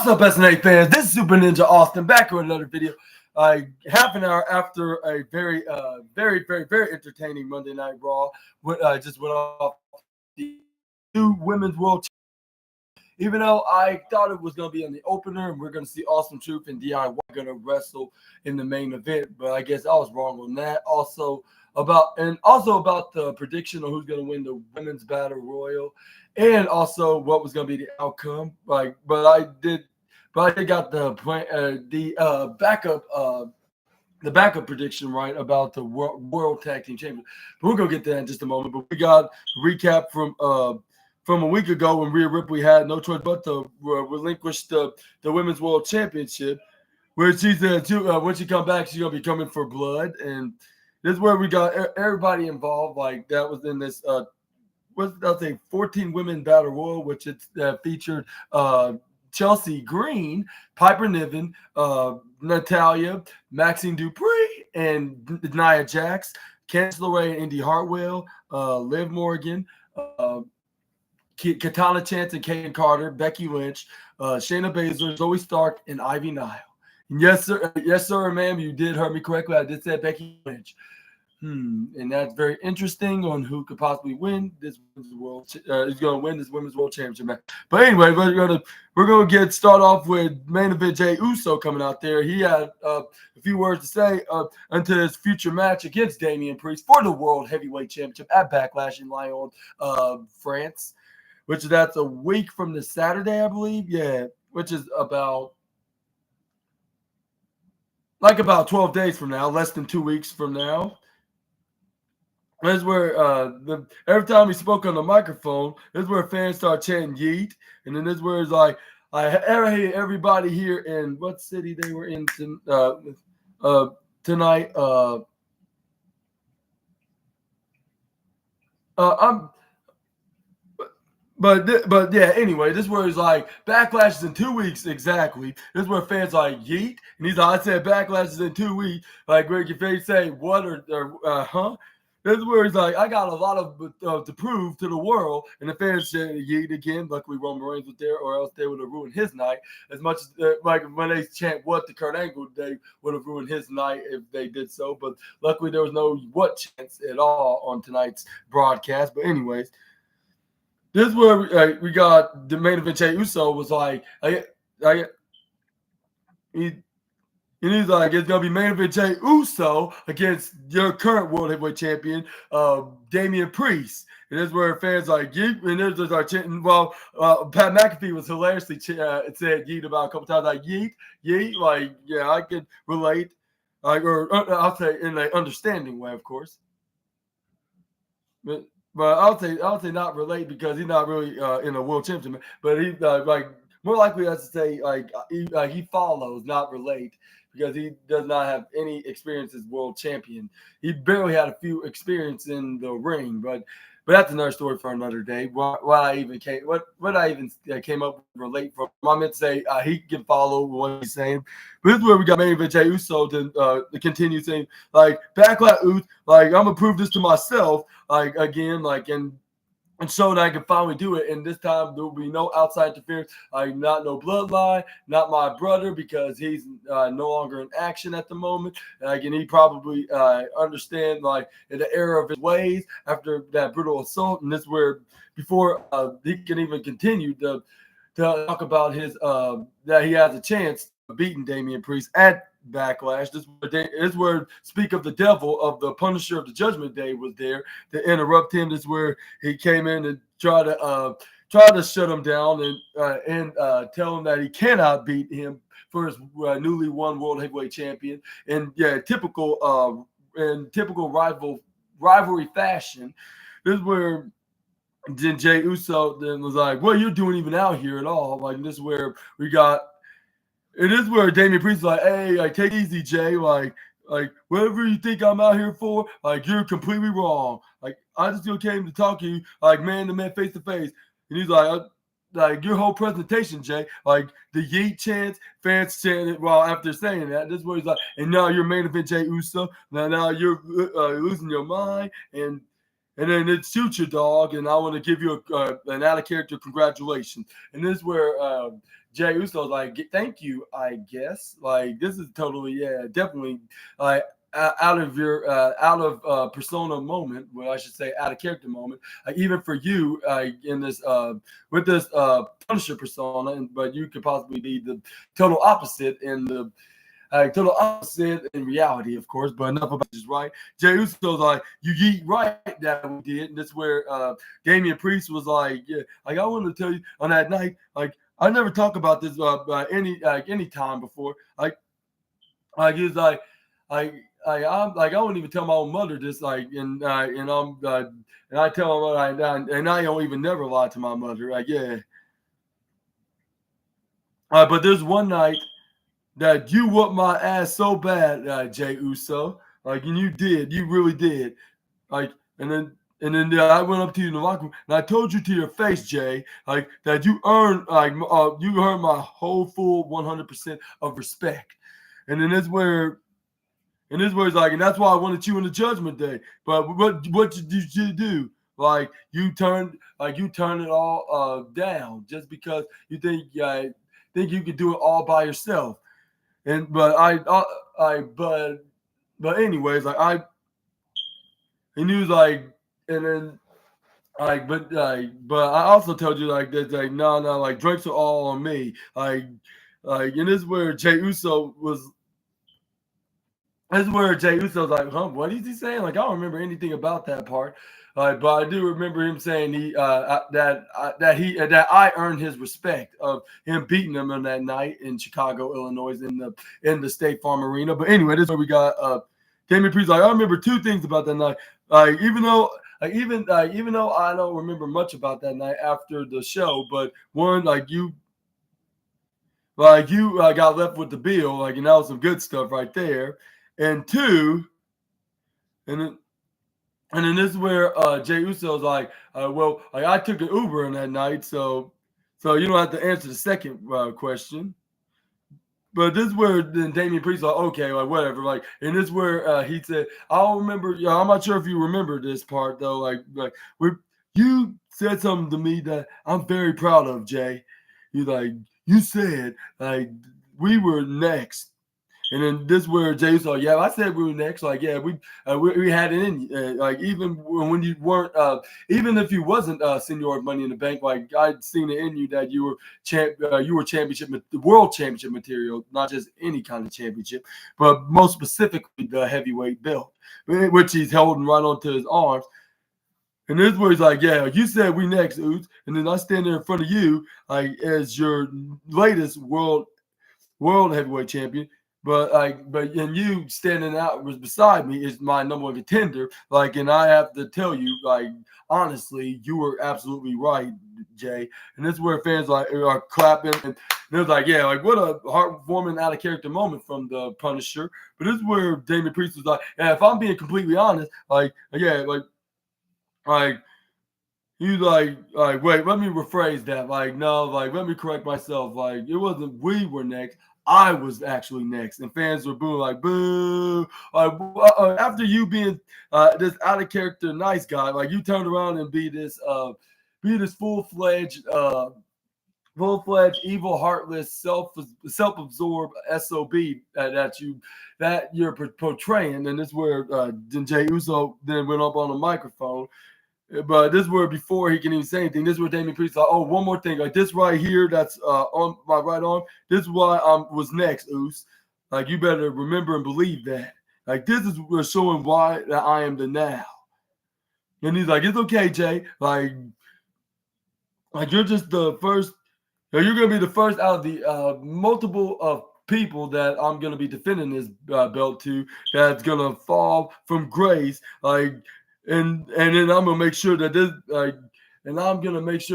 What's up, SNA fans? This is Super Ninja Austin back with another video. Half an hour after a very entertaining Monday Night Raw, just went off the new Women's World. Even though I thought it was going to be on the opener, and we're going to see Awesome Truth and DIY going to wrestle in the main event, but I guess I was wrong on that. Also about the prediction of who's going to win the Women's Battle Royal, and also what was going to be the outcome. But I did got the backup prediction right about the World Tag Team Champions. But we're gonna get there in just a moment. But we got a recap from a week ago when Rhea Ripley had no choice but to relinquish the Women's World Championship, where she said when she come back, she's gonna be coming for blood, and this is where we got everybody involved. Like that was in this 14 women battle royal, which it featured Chelsea Green, Piper Niven, Natalya, Maxine Dupree, and Nia Jax, Candice LeRae and Indy Hartwell, Liv Morgan, Katana Chance and Kaden Carter, Becky Lynch, Shayna Baszler, Zoe Stark, and Ivy Nile. And yes, sir, ma'am, you did hear me correctly. I did say Becky Lynch. And that's very interesting on who could possibly win this Women's World. Is going to win this Women's World Championship match. But anyway, we're gonna start off with main event Jey Uso coming out there. He had a few words to say into his future match against Damian Priest for the World Heavyweight Championship at Backlash in Lyon, France, which that's a week from the Saturday, I believe. Yeah, which is about 12 days from now, less than 2 weeks from now. This is where every time he spoke on the microphone, this is where fans start chanting "Yeet," and then this is where it's like, I hate everybody here in what city they were in tonight. But yeah. Anyway, this is where it's like Backlash is in 2 weeks exactly. This is where fans like "Yeet," and he's like, I said Backlash is in 2 weeks. Like, where your face say what or huh? This is where he's like, I got a lot of to prove to the world, and the fans said Yeet again. Luckily, Roman Reigns was there, or else they would have ruined his night. As much as like when they chant "What" to Kurt Angle, they would have ruined his night if they did so. But luckily, there was no "What" chants at all on tonight's broadcast. But anyways, this is where we got the main event. Jey Uso was like, And he's like, it's going to be main event Jey Uso against your current World Heavyweight Champion, Damian Priest. And that's where fans like, Yeet, and there's our chanting. Well, Pat McAfee was hilariously said Yeet about a couple times, like, Yeet, like, yeah, I could relate. Like, or I'll say in an understanding way, of course. But I'll say not relate because he's not really in a world championship. But he's like more likely I should say he follows, not relate, because he does not have any experience as world champion. He barely had a few experience in the ring, but that's another story for another day. What I even came up with relate from. I meant to say he can follow what he's saying. But this is where we got main event Jey Uso to continue saying like Backlash, like I'm gonna prove this to myself, like again, like and so that I can finally do it. And this time there will be no outside interference, not no bloodline, not my brother, because he's no longer in action at the moment. And he probably understand like in the era of his ways after that brutal assault. And this is where before he can even continue to talk about his that he has a chance of beating Damian Priest at Backlash. This is where speak of the devil of the Punisher of the Judgment Day was there to interrupt him. This is where he came in and try to shut him down and tell him that he cannot beat him for his newly won World Heavyweight Champion. And yeah, typical rivalry fashion. This is where then Jey Uso then was like, "What you're doing even out here at all?" Like this is where we got. It is where Damian Priest is like, hey, like, take it easy, Jay. Like, whatever you think I'm out here for, like, you're completely wrong. Like, I just came to talk to you, like, man to man, face to face. And he's like, your whole presentation, Jay, like, the Yeet chants, fans chanted, well, after saying that, this is where he's like, and now you're main event Jey Uso. Now you're losing your mind. And and then it shoots your dog, and I want to give you an out of character congratulations. And this is where Jay Uso's like, thank you, I guess. Like, this is totally, yeah, definitely like out of your out of persona moment, well, I should say out of character moment, even for you in this with this Punisher persona, but you could possibly be the total opposite in the total opposite in reality, of course, but enough about this, right? Jey Uso's like, you yeet right that we did. And that's where Damian Priest was like, yeah, like I want to tell you on that night, like I never talk about this any time before. Like he was I'm like I wouldn't even tell my own mother this and I tell her and I don't even never lie to my mother, like, yeah. But there's one night that you whooped my ass so bad, Jey Uso. Like, and you really did. Like, and then I went up to you in the locker room and I told you to your face, Jay, like that you earned you earned my whole full 100% of respect. And then this where it's like, and that's why I wanted you in the Judgment Day. But what did you do? Like you turned it all down just because you think you could do it all by yourself. And but anyways, and he was like, and then but I also told you like that, like no, like drinks are all on me, and this is where Jey Uso was. This is where Jey Uso's like, huh? What is he saying? Like I don't remember anything about that part. But I do remember him saying that I earned his respect of him beating him on that night in Chicago, Illinois, in the State Farm Arena. But anyway, this is where we got Damian Priest. Like I remember two things about that night. Even though I don't remember much about that night after the show, but one, you got left with the bill, like, and that was some good stuff right there. And two, and then. And then this is where Jey Uso's like, well, like I took an Uber on that night, so you don't have to answer the second question. But this is where then Damian Priest like, okay, like whatever, like, and this is where he said, I don't remember. Yeah, I'm not sure if you remember this part though. Like you said something to me that I'm very proud of, Jay. You said like we were next. And then this is where Jay was like, yeah, I said we were next. Like, yeah, we had it in. Like, even when you weren't, even if you wasn't senior Money in the Bank, like I'd seen it in you that you were world championship material, not just any kind of championship, but most specifically the heavyweight belt, which he's holding right onto his arms. And this is where he's like, yeah, you said we next, Oots. And then I stand there in front of you, like, as your latest world heavyweight champion. But and you standing out was beside me is my number one contender. Like, and I have to tell you, like, honestly, you were absolutely right, Jay. And this is where fans are clapping, and it was like, yeah, like what a heartwarming out of character moment from the Punisher. But this is where Damian Priest was like, yeah, if I'm being completely honest, like, yeah, like. You like wait, let me rephrase that. Like, no, like let me correct myself. Like, it wasn't we were next. I was actually next, and fans were booing like boo. Like after you being this out of character nice guy, like you turned around and be this full fledged evil, heartless, self-absorbed SOB that you're portraying. And this is where then Jey Uso then went up on the microphone. But this is where before he can even say anything, this is where Damian Priest like, oh, one more thing, like this right here, that's on my right arm. This is why I was next, Oos. Like you better remember and believe that. Like this is showing why that I am the now. And he's like, it's okay, Jay. Like you're just the first. You're gonna be the first out of the multiple of people that I'm gonna be defending this belt to. That's gonna fall from grace, like. And then I'm gonna make sure that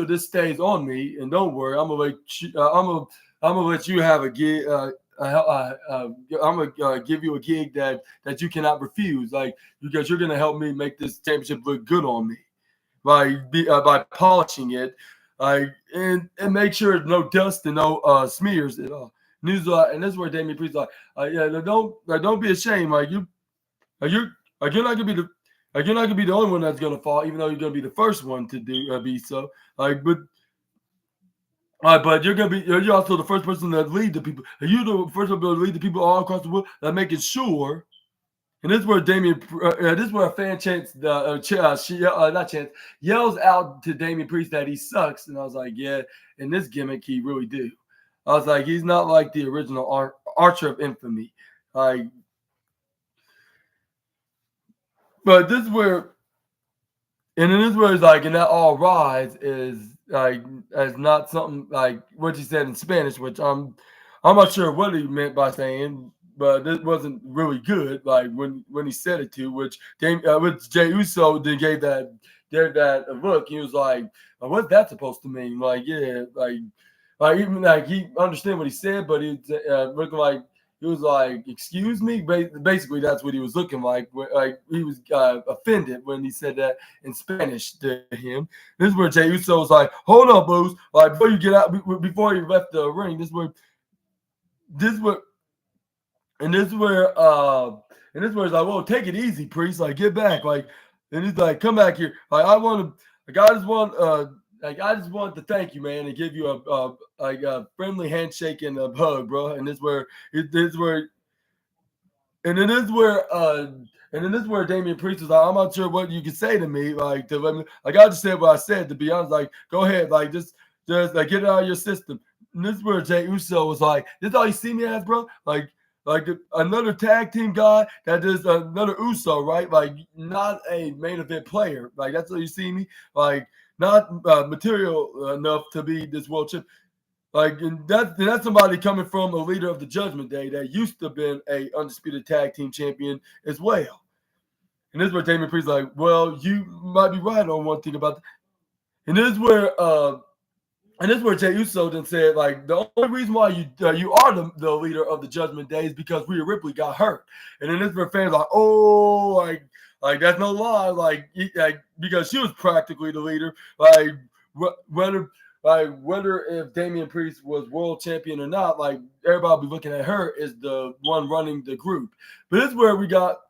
this stays on me. And don't worry, I'm gonna let you have a gig. I'm gonna give you a gig that you cannot refuse. Like because you're gonna help me make this championship look good on me, by polishing it, and make sure no dust and no smears at all. And this is where Damian Priest like, yeah, don't be ashamed. You're not gonna be the Like you're not gonna be the only one that's gonna fall, even though you're gonna be the first one to do be so. Like, but you're also the first person that lead the people. You're the first one to lead the people all across the world that making sure. And this is where this is where a fan chants, not chants, yells out to Damian Priest that he sucks. And I was like, yeah, in this gimmick, he really do. I was like, he's not like the original Archer of Infamy. Like, but this is where, and then this is where it's like, and that all rise is like, as not something like what he said in Spanish, which I'm not sure what he meant by saying, but this wasn't really good. Like when he said it to, which Jey Uso then gave that a look. He was like, "What's that supposed to mean?" Like, yeah, like even like he understood what he said, but he looking like he was like, "Excuse me." Basically, that's what he was looking like. Like he was offended when he said that in Spanish to him. This is where Jey Uso was like, "Hold on, Booze. Like before you get out, before you left the ring, this is where, and this is where, it's like, whoa, take it easy, Priest. Like get back. Like, and he's like, come back here. Like I want to. Like I just want to thank you, man, and give you a friendly handshake and a hug, bro. And this is where and then this is where Damian Priest was like, I'm not sure what you can say to me, like to let me, like I just said what I said. To be honest, like go ahead, like just like get it out of your system. And this is where Jey Uso was like, this is all you see me as, bro. Like another tag team guy that is another Uso, right? Like not a main event player. Like that's what you see me. Like not material enough to be this world champion. Like and that's somebody coming from a leader of the Judgment Day that used to have been a undisputed tag team champion as well. And this is where Damian Priest like, well, you might be right on one thing about that. And this is where Jey Uso then said, like, the only reason why you are the leader of the Judgment Day is because Rhea Ripley got hurt. And then this is where fans like, oh, like that's no lie, like because she was practically the leader. Like whether if Damian Priest was world champion or not, like everybody will be looking at her as the one running the group. But this is where we got.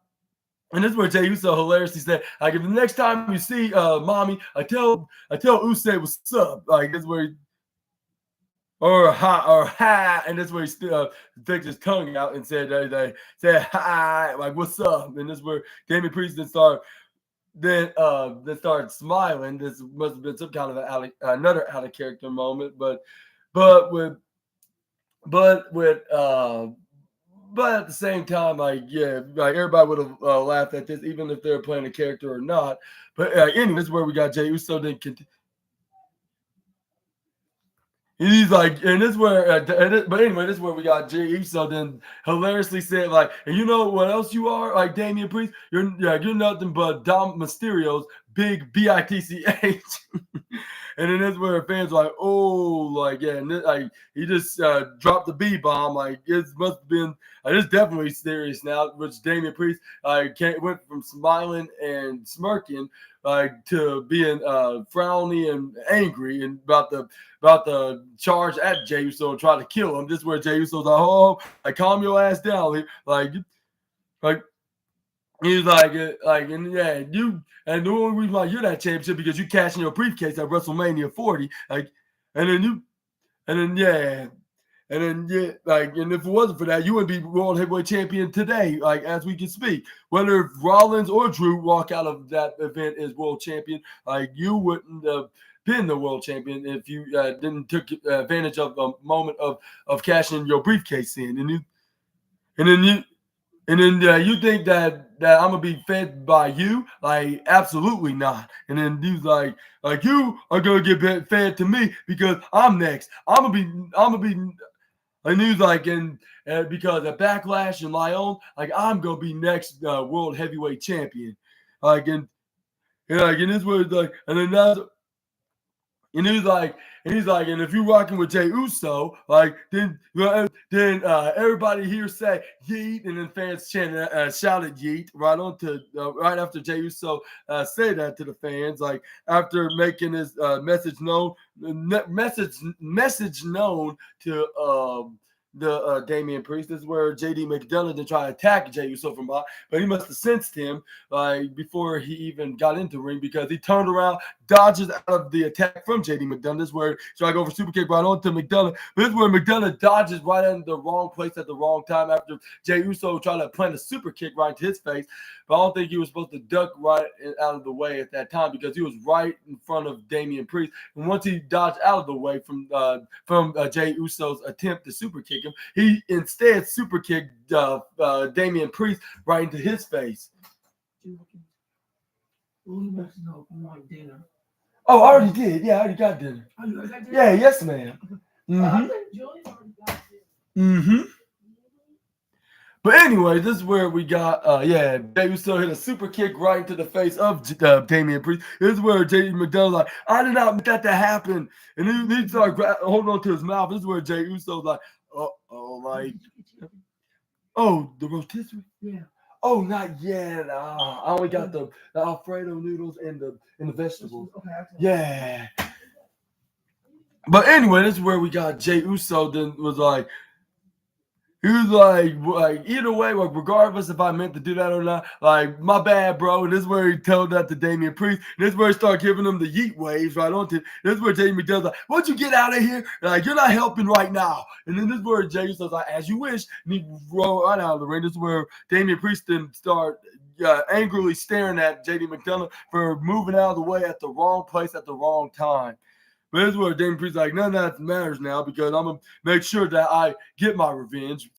And this is where Jey Uso hilariously said, like, if the next time you see mommy, I tell Uso what's up. Like, this is where ha, and this is where he still takes his tongue out and said hi, like what's up? And this is where Damian Priest then started smiling. This must have been some kind of another out of character moment, but with but at the same time, like yeah, like everybody would have laughed at this, even if they're playing a character or not. But anyway, this is where we got Jey Uso. Then he's like, and this is where, but anyway, this is where we got Jey Uso. Then hilariously said, like, and you know what else you are, like Damian Priest? You're nothing but Dom Mysterio's big bitch. And then that's where fans are like, oh, like yeah, and like he just dropped the B bomb. Like it must have been, it's definitely serious now. Which Damian Priest went from smiling and smirking like to being frowny and angry and about the charge at Jey Uso and try to kill him. This is where Jey Uso's like, oh, like calm your ass down, like. He's like, and yeah, and the only reason why you're that championship because you cashed in your briefcase at WrestleMania 40, like, and then like, and if it wasn't for that, you wouldn't be world heavyweight champion today, like as we can speak. Whether Rollins or Drew walk out of that event as world champion, like you wouldn't have been the world champion if you didn't took advantage of a moment of cashing your briefcase in, and then you think that I'm gonna be fed by you? Like, absolutely not. And then he's like you are gonna get fed to me because I'm next. I'm gonna be. And he's like, and because of Backlash and Lyon, like I'm gonna be next world heavyweight champion. Like and this was like, and then that's. And he's like, and if you're rocking with Jey Uso, like then everybody here say yeet, and then fans shouted yeet right after Jey Uso said that to the fans, like after making his message known to the Damian Priest. This is where JD McDonough then tried to attack Jey Uso from behind, but he must have sensed him like before he even got into the ring because he turned around, dodges out of the attack from JD McDonough. This is where he tried to go for super kick right onto McDonough. But this is where McDonough dodges right in the wrong place at the wrong time after Jey Uso tried to plant a super kick right into his face. But I don't think he was supposed to duck right out of the way at that time because he was right in front of Damian Priest. And once he dodged out of the way from Jey Uso's attempt to super kick him, he instead super kicked Damian Priest right into his face. Well, he wants to know if you want dinner. Oh, I already did. Yeah, I already got dinner. Oh, you already got dinner? Yeah, yes, ma'am. But anyway, this is where we got, Jey Uso hit a super kick right into the face of Damian Priest. This is where JD McDonough's like, I did not want that to happen. And he started holding on to his mouth. This is where Jey Uso's like, like, oh, the rotisserie? Yeah. Oh, not yet. I only got the Alfredo noodles and the vegetables. Okay. Yeah. But anyway, this is where we got Jey Uso then was like, he was like either way, like regardless if I meant to do that or not, like my bad, bro. And this is where he told that to Damian Priest. And this is where he started giving him the yeet waves right onto. This is where Jey McDonough's like, "Why don't you get out of here? Like you're not helping right now." And then this is where Jey Uso's like, "As you wish." And he rolled right out of the ring. This is where Damian Priest then start angrily staring at JD McDonough for moving out of the way at the wrong place at the wrong time. But this is where Damian Priest's like, none of that matters now because I'm going to make sure that I get my revenge